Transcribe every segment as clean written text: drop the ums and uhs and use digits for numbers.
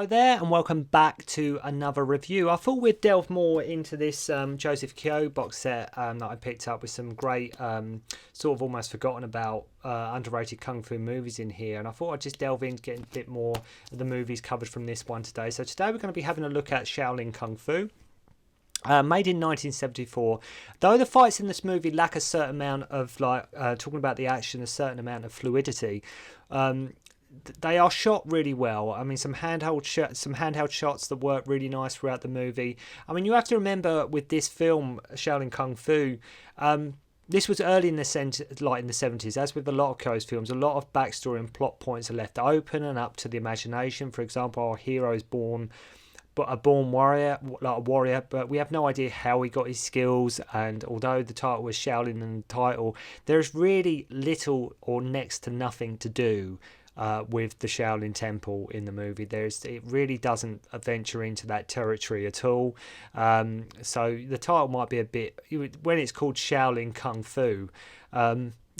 Hello there and welcome back to another review. I thought we'd delve more into this Joseph Kyo box set that I picked up with some great sort of almost forgotten about underrated kung fu movies in here, and I thought I'd just delve in, get a bit more of the movies covered from this one today. So today we're going to be having a look at Shaolin Kung Fu. Made in 1974. Though the fights in this movie lack a certain amount of talking about the action, a certain amount of fluidity, they are shot really well. I mean, some handheld shots that work really nice throughout the movie. I mean, you have to remember with this film, Shaolin Kung Fu, this was early in the 70s. As with a lot of Kyo's films, a lot of backstory and plot points are left open and up to the imagination. For example, our hero is born warrior, but we have no idea how he got his skills. And although the title was Shaolin in the title, there's really little or next to nothing to do with the Shaolin Temple in the movie. It really doesn't venture into that territory at all. So the title might be a bit, when it's called Shaolin Kung Fu,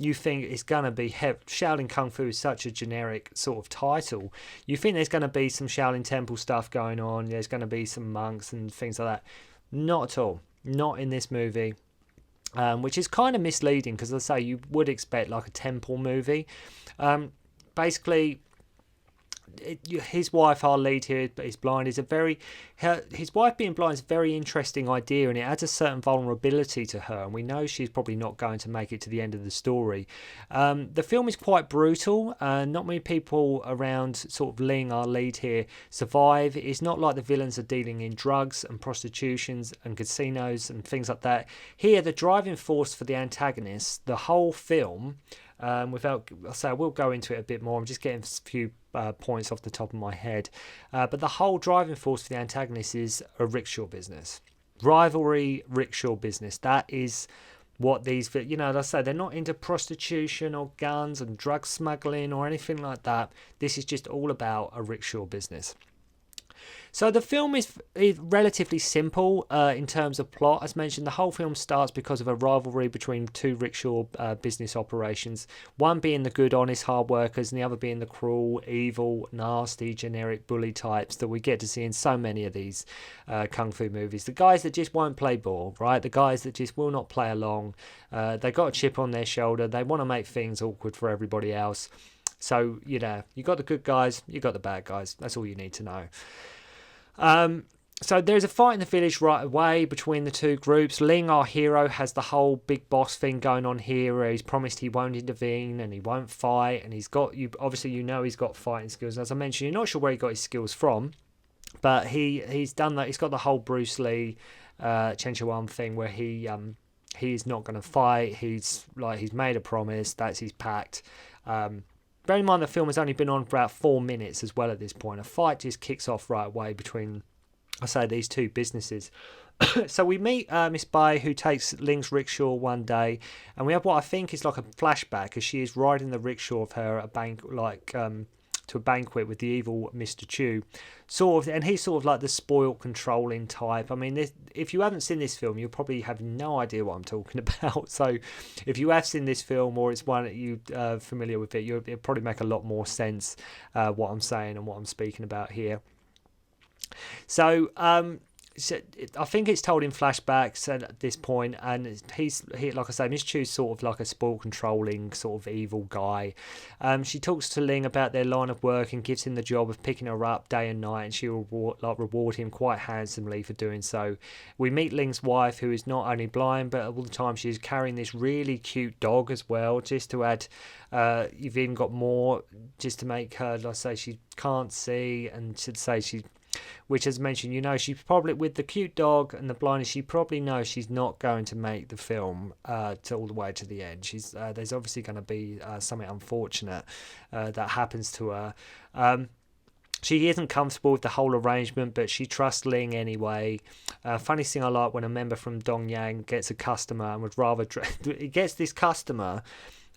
you think it's going to be Shaolin Kung Fu is such a generic sort of title. You think there's going to be some Shaolin Temple stuff going on. There's going to be some monks and things like that. Not at all. Not in this movie. Which is kind of misleading because, as I say, you would expect like a temple movie. Basically, his wife, our lead here, is blind. His wife being blind is a very interesting idea, and it adds a certain vulnerability to her. And we know she's probably not going to make it to the end of the story. The film is quite brutal. Not many people around sort of Ling, our lead here, survive. It's not like the villains are dealing in drugs and prostitutions and casinos and things like that. Here, the driving force for the antagonist, the whole film. I will go into it a bit more. I'm just getting a few points off the top of my head. But the whole driving force for the antagonist is a rickshaw business. Rivalry rickshaw business. That is what these, let's say they're not into prostitution or guns and drug smuggling or anything like that. This is just all about a rickshaw business. So the film is relatively simple in terms of plot. As mentioned, the whole film starts because of a rivalry between two rickshaw business operations, one being the good, honest, hard workers, and the other being the cruel, evil, nasty, generic bully types that we get to see in so many of these kung fu movies. The guys that just won't play ball, right? The guys that just will not play along. They got a chip on their shoulder. They want to make things awkward for everybody else. So, you got the good guys, you got the bad guys. That's all you need to know. So there's a fight in the village right away between the two groups. Ling, our hero, has the whole big boss thing going on here where he's promised he won't intervene and he won't fight, and he's got he's got fighting skills. As I mentioned, you're not sure where he got his skills from, but he's done that. He's got the whole Bruce Lee Chen Yuan thing where he's not going to fight. He's made a promise. That's his pact. Bear in mind the film has only been on for about 4 minutes as well at this point. A fight just kicks off right away between, these two businesses. So we meet Miss Bai, who takes Ling's rickshaw one day, and we have what I think is like a flashback as she is riding the rickshaw of her at to a banquet with the evil Mr. Chu, and he's sort of like the spoiled, controlling type. I mean, if you haven't seen this film, you'll probably have no idea what I'm talking about. So, if you have seen this film or it's one that you familiar with it'll probably make a lot more sense what I'm saying and what I'm speaking about here. So, I think it's told in flashbacks at this point, and he like I say, Miss Chu's sort of like a spoiled, controlling sort of evil guy. She talks to Ling about their line of work and gives him the job of picking her up day and night, and she will reward him quite handsomely for doing so. We meet Ling's wife, who is not only blind, but all the time she's carrying this really cute dog as well, just to add. You've even got more just to make her, let's say, she can't see, and should say which, as mentioned, she's probably, with the cute dog and the blindness, she probably knows she's not going to make the film to all the way to the end. There's obviously going to be something unfortunate that happens to her. She isn't comfortable with the whole arrangement, but she trusts Ling anyway. Funny thing I like when a member from Dongyang gets a customer and would rather he gets this customer.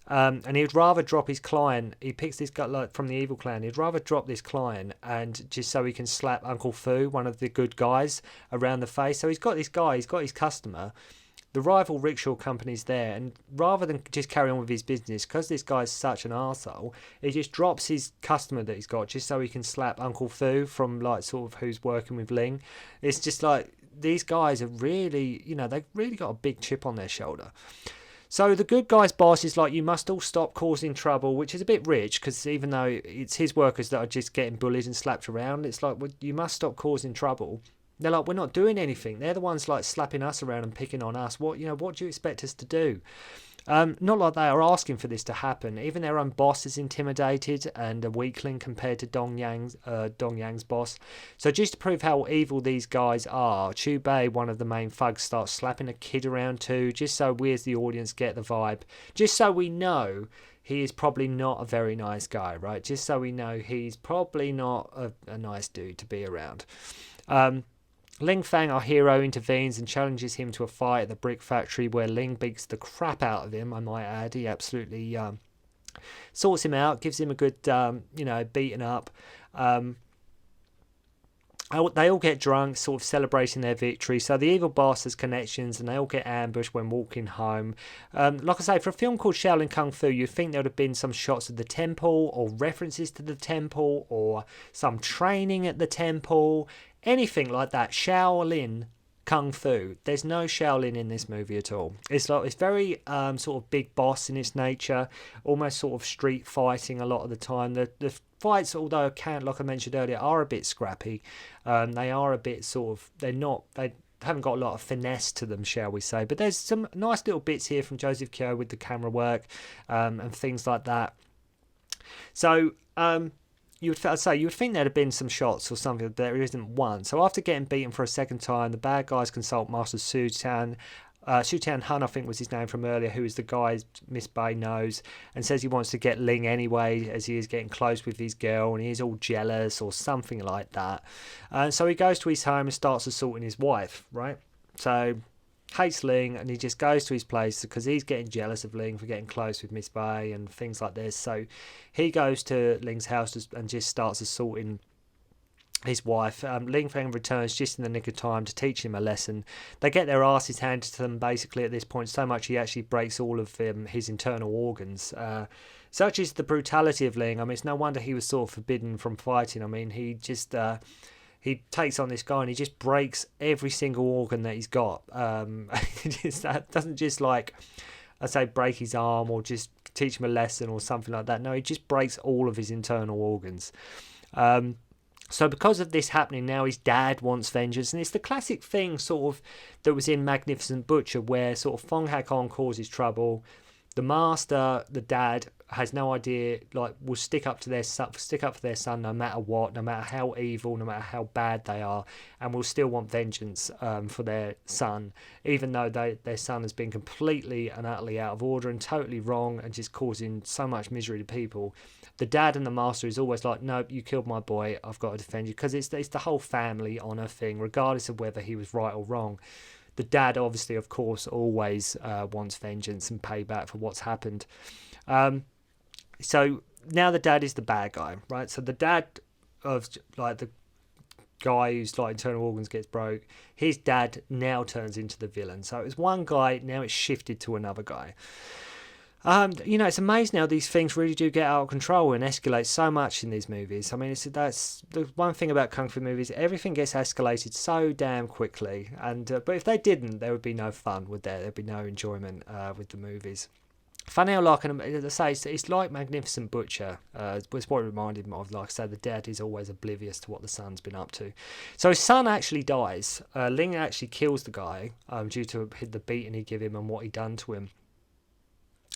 And he'd rather drop his client. He picks this guy from the evil clan. He'd rather drop this client and just so he can slap Uncle Fu, one of the good guys, around the face. So he's got this guy. He's got his customer. the rival rickshaw company's there, and rather than just carry on with his business, because this guy's such an arsehole, he just drops his customer that he's got just so he can slap Uncle Fu from like sort of who's working with Ling. It's just like these guys are really, they've really got a big chip on their shoulder. So the good guy's boss is like, you must all stop causing trouble, which is a bit rich, because even though it's his workers that are just getting bullied and slapped around, it's like, well, you must stop causing trouble. They're like, we're not doing anything. They're the ones like slapping us around and picking on us. What do you expect us to do? Not like they are asking for this to happen. Even their own boss is intimidated and a weakling compared to Dong Yang's boss. So just to prove how evil these guys are, Chu Bei, one of the main thugs, starts slapping a kid around too, just so we as the audience get the vibe. Just so we know he is probably not a very nice guy, right? Just so we know he's probably not a nice dude to be around. Ling Fang, our hero, intervenes and challenges him to a fight at the brick factory, where Ling beats the crap out of him, I might add. He absolutely sorts him out, gives him a good, beating up. They all get drunk, sort of celebrating their victory. So the evil boss has connections, and they all get ambushed when walking home. Like I say, for a film called Shaolin Kung Fu, you'd think there would have been some shots of the temple, or references to the temple, or some training at the temple. Anything like that. Shaolin Kung Fu. There's no Shaolin in this movie at all. It's very sort of big boss in its nature, almost sort of street fighting a lot of the time. The fights, although like I mentioned earlier, are a bit scrappy. They are a bit sort of, they haven't got a lot of finesse to them, shall we say. But there's some nice little bits here from Joseph Kyo with the camera work and things like that. So you would think there'd have been some shots or something, but there isn't one. So after getting beaten for a second time, the bad guys consult Master Su Tian Han, I think was his name from earlier, who is the guy Miss Bai knows, and says he wants to get Ling anyway, as he is getting close with his girl, and he's all jealous or something like that. So he goes to his home and starts assaulting his wife, right? So hates Ling, and he just goes to his place because he's getting jealous of Ling for getting close with Miss Bai and things like this. So he goes to Ling's house and just starts assaulting his wife. Ling Feng returns just in the nick of time to teach him a lesson. They get their asses handed to them basically at this point, so much he actually breaks all of his internal organs. Such is the brutality of Ling. I mean, it's no wonder he was sort of forbidden from fighting. I mean, he just he takes on this guy and he just breaks every single organ that he's got. That doesn't just, like I say, break his arm or just teach him a lesson or something like that. No, he just breaks all of his internal organs. So because of this happening now, his dad wants vengeance, and it's the classic thing sort of that was in Magnificent Butcher, where sort of Fong Hak-on causes trouble. The master, the dad, has no idea, like, will stick up for their son no matter what, no matter how evil, no matter how bad they are, and will still want vengeance for their son, even though their son has been completely and utterly out of order and totally wrong and just causing so much misery to people. The dad and the master is always like, nope, you killed my boy, I've got to defend you, because it's the whole family honour thing, regardless of whether he was right or wrong. The dad, obviously, of course, always wants vengeance and payback for what's happened. So now the dad is the bad guy, right? So the dad of, like, the guy whose, like, internal organs gets broke, his dad now turns into the villain. So it was one guy, now it's shifted to another guy. It's amazing how these things really do get out of control and escalate so much in these movies. I mean, that's the one thing about Kung Fu movies, everything gets escalated so damn quickly. And but if they didn't, there would be no fun, would there? There'd be no enjoyment with the movies. Funny how, like, as I say, it's like Magnificent Butcher. It's what it reminded me of. Like I said, the dad is always oblivious to what the son's been up to. So his son actually dies. Ling actually kills the guy due to the beating he gave him and what he done to him.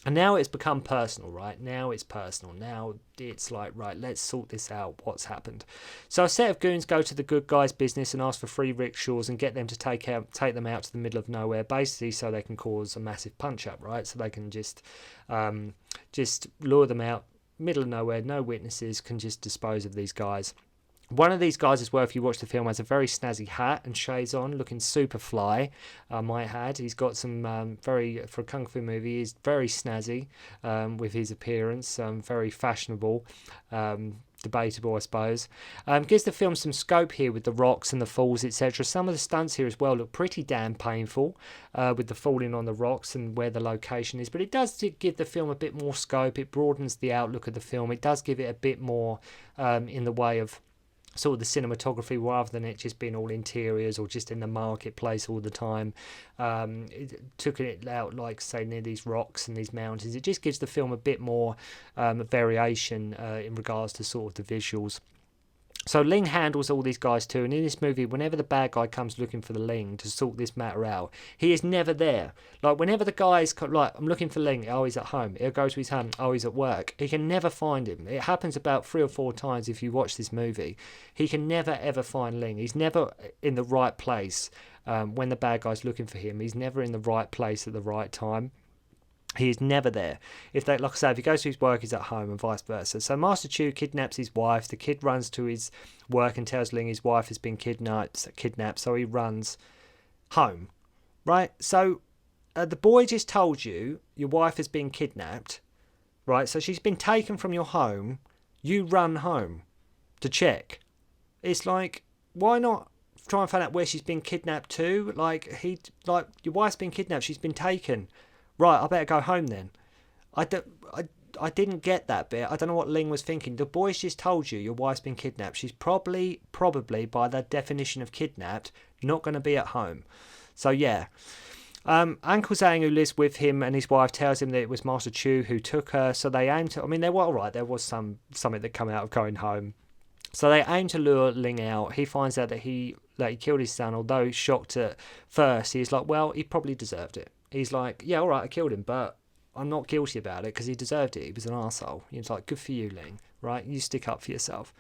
And now it's become personal, right? Now it's personal. Now it's like, right, let's sort this out. What's happened? So a set of goons go to the good guy's business and ask for 3 rickshaws and get them to take them out to the middle of nowhere, basically so they can cause a massive punch-up, right? So they can just lure them out, middle of nowhere, no witnesses, can just dispose of these guys. One of these guys as well, if you watch the film, has a very snazzy hat and shades on, looking super fly, I might add. He's got some for a Kung Fu movie, he's very snazzy with his appearance, very fashionable. debatable, I suppose. Gives the film some scope here with the rocks and the falls, etc. Some of the stunts here as well look pretty damn painful, with the falling on the rocks and where the location is. But it does give the film a bit more scope. It broadens the outlook of the film. It does give it a bit more in the way of sort of the cinematography, rather than it just being all interiors or just in the marketplace all the time. It took it out, like say, near these rocks and these mountains. It just gives the film a bit more variation in regards to sort of the visuals. So Ling handles all these guys too, and in this movie, whenever the bad guy comes looking for the Ling to sort this matter out, he is never there. Like, whenever the guy's like, I'm looking for Ling, oh, he's at home. He'll go to his home, oh, he's at work. He can never find him. It happens about 3 or 4 times if you watch this movie. He can never ever find Ling. He's never in the right place when the bad guy's looking for him. He's never in the right place at the right time. He is never there. If they, like I say, if he goes to his work, he's at home, and vice versa. So Master Chu kidnaps his wife. The kid runs to his work and tells Ling his wife has been kidnapped. So he runs home, right? So the boy just told you your wife has been kidnapped, right? So she's been taken from your home. You run home to check. It's like, why not try and find out where she's been kidnapped to? Like, your wife's been kidnapped. She's been taken. Right, I better go home then. I didn't get that bit. I don't know what Ling was thinking. The boy's just told you your wife's been kidnapped. She's probably, by the definition of kidnapped, not going to be at home. So, yeah. Uncle Zhang, who lives with him and his wife, tells him that it was Master Chu who took her. So they aim to... I mean, they were all right. There was something that came out of going home. So they aim to lure Ling out. He finds out that he killed his son. Although shocked at first, he's like, well, he probably deserved it. He's like, yeah, all right, I killed him, but I'm not guilty about it because he deserved it. He was an arsehole. He's like, good for you, Ling, right? You stick up for yourself.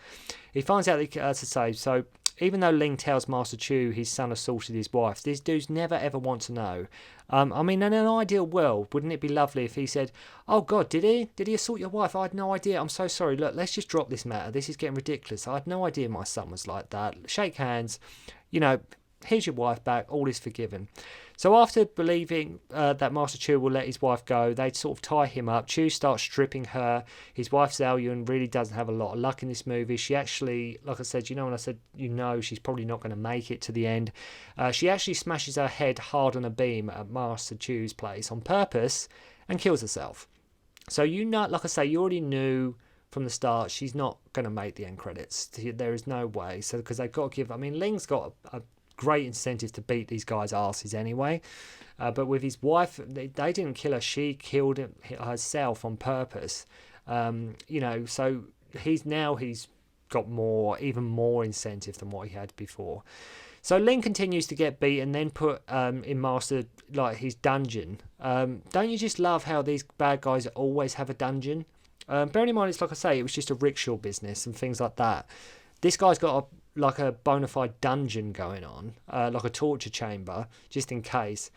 He finds out that, as I say, so even though Ling tells Master Chu his son assaulted his wife, these dudes never ever want to know. I mean, in an ideal world, wouldn't it be lovely if he said, oh, God, did he? Did he assault your wife? I had no idea. I'm so sorry. Look, let's just drop this matter. This is getting ridiculous. I had no idea my son was like that. Shake hands. Here's your wife back. All is forgiven. So after believing that Master Chu will let his wife go, they sort of tie him up. Chu starts stripping her. His wife, Zhao Yun, really doesn't have a lot of luck in this movie. She actually, like I said, when I said, she's probably not going to make it to the end. She actually smashes her head hard on a beam at Master Chu's place on purpose and kills herself. So, like I say, you already knew from the start she's not going to make the end credits. There is no way. So, because they've got to give... I mean, Ling's got a great incentive to beat these guys' asses anyway, but with his wife, they didn't kill her. She killed herself on purpose. So he's got even more incentive than what he had before. So Ling continues to get beat and then put in Master his dungeon. Don't you just love how these bad guys always have a dungeon? Bearing in mind, it's like I say, it was just a rickshaw business and things like that. This guy's got a bona fide dungeon going on, like a torture chamber, just in case.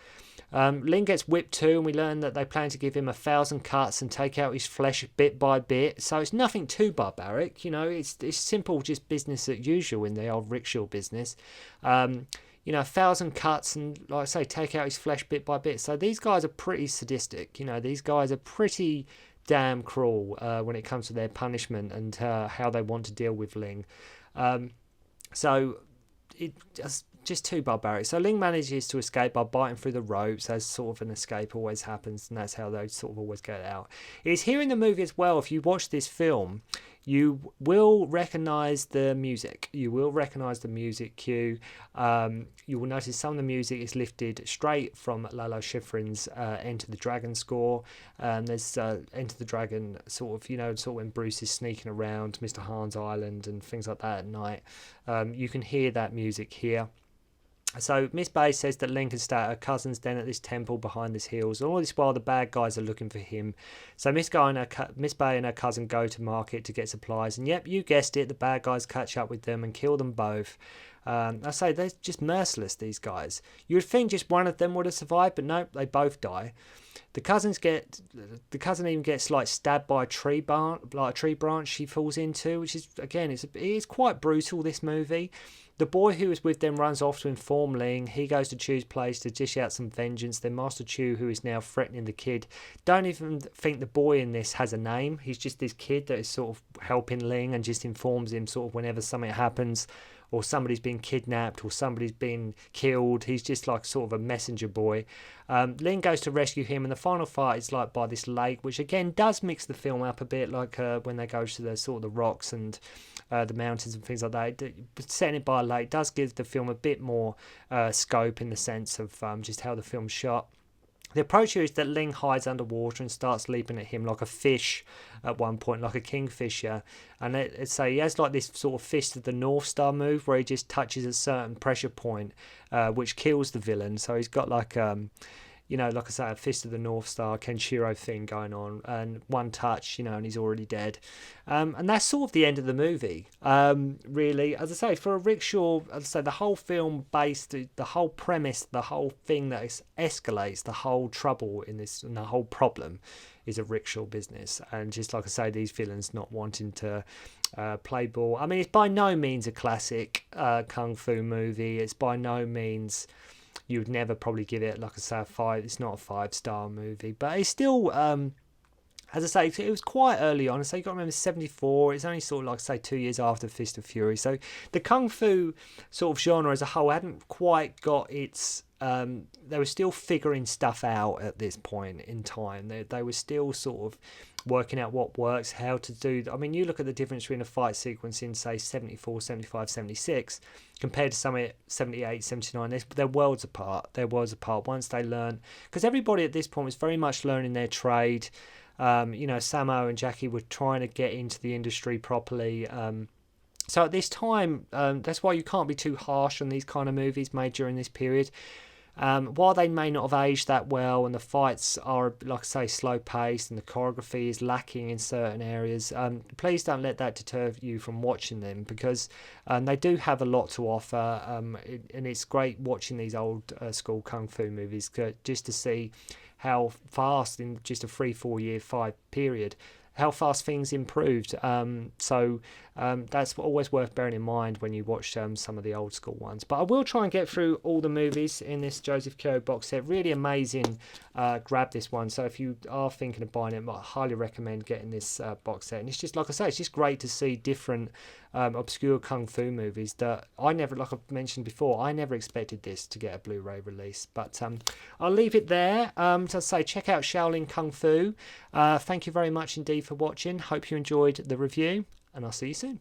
Ling gets whipped too, and we learn that they plan to give him 1,000 cuts and take out his flesh bit by bit. So it's nothing too barbaric, it's simple, just business as usual in the old rickshaw business. 1,000 cuts and, like I say, take out his flesh bit by bit. So these guys are pretty sadistic. These guys are pretty damn cruel when it comes to their punishment and how they want to deal with Ling. So it's just too barbaric. So Ling manages to escape by biting through the ropes, as sort of an escape always happens, and that's how they sort of always get out. It's here in the movie as well. If you watch this film, you will recognise the music. You will recognise the music cue. You will notice some of the music is lifted straight from Lalo Schifrin's Enter the Dragon score. There's Enter the Dragon, sort of when Bruce is sneaking around Mr. Han's Island and things like that at night. You can hear that music here. So Miss Bay says that Ling can stay at her cousin's den at this temple behind these hills. All this while the bad guys are looking for him. So Miss Bay and her cousin go to market to get supplies. And yep, you guessed it, the bad guys catch up with them and kill them both. I say they're just merciless, these guys. You would think just one of them would have survived, but no, they both die. The cousin even gets stabbed by a tree branch she falls into, which is, again, it is quite brutal, this movie. The boy who was with them runs off to inform Ling. He goes to Chu's place to dish out some vengeance. Then Master Chu, who is now threatening the kid, don't even think the boy in this has a name. He's just this kid that is sort of helping Ling and just informs him sort of whenever something happens, or somebody's been kidnapped, or somebody's been killed. He's just like sort of a messenger boy. Ling goes to rescue him, and the final fight is like by this lake, which again does mix the film up a bit, like when they go to the sort of the rocks and the mountains and things like that. Setting it by a lake does give the film a bit more scope in the sense of just how the film's shot. The approach here is that Ling hides underwater and starts leaping at him like a fish at one point, like a kingfisher. And he has like this sort of fist of the North Star move where he just touches a certain pressure point, which kills the villain. So he's got like, like I say, a fist of the North Star, Kenshiro thing going on, and one touch, and he's already dead. And that's sort of the end of the movie, really. As I say, for a Rickshaw, as I say, the whole film based, the whole premise, the whole thing that escalates, the whole trouble in this, and the whole problem is a rickshaw business. And just like I say, these villains not wanting to play ball. I mean, it's by no means a classic kung fu movie. It's by no means... You would never probably give it, like I say, a 5. It's not a 5-star movie, but it's still, as I say, it was quite early on. So you got to remember, 74. It's only sort of like, say, 2 years after Fist of Fury. So the kung fu sort of genre as a whole hadn't quite got its. They were still figuring stuff out at this point in time. They were still sort of working out what works, how to do. I mean, you look at the difference between a fight sequence in, say, 74, 75, 76, compared to some at 78, 79. They're worlds apart. They're worlds apart once they learn. Because everybody at this point was very much learning their trade. Sammo and Jackie were trying to get into the industry properly. So at this time, that's why you can't be too harsh on these kind of movies made during this period. While they may not have aged that well, and the fights are, like I say, slow paced, and the choreography is lacking in certain areas, please don't let that deter you from watching them, because they do have a lot to offer, and it's great watching these old school kung fu movies just to see how fast, in just a 3-4 year fight period, how fast things improved. So that's always worth bearing in mind when you watch some of the old school ones. But I will try and get through all the movies in this Joseph Kyo box set. Really amazing. Grab this one. So if you are thinking of buying it, I highly recommend getting this box set. And it's just, like I say, it's just great to see different obscure kung fu movies that I never, like I've mentioned before, I never expected this to get a Blu-ray release. But I'll leave it there. To say, check out Shaolin Kung Fu. Thank you very much indeed for watching. Hope you enjoyed the review, and I'll see you soon.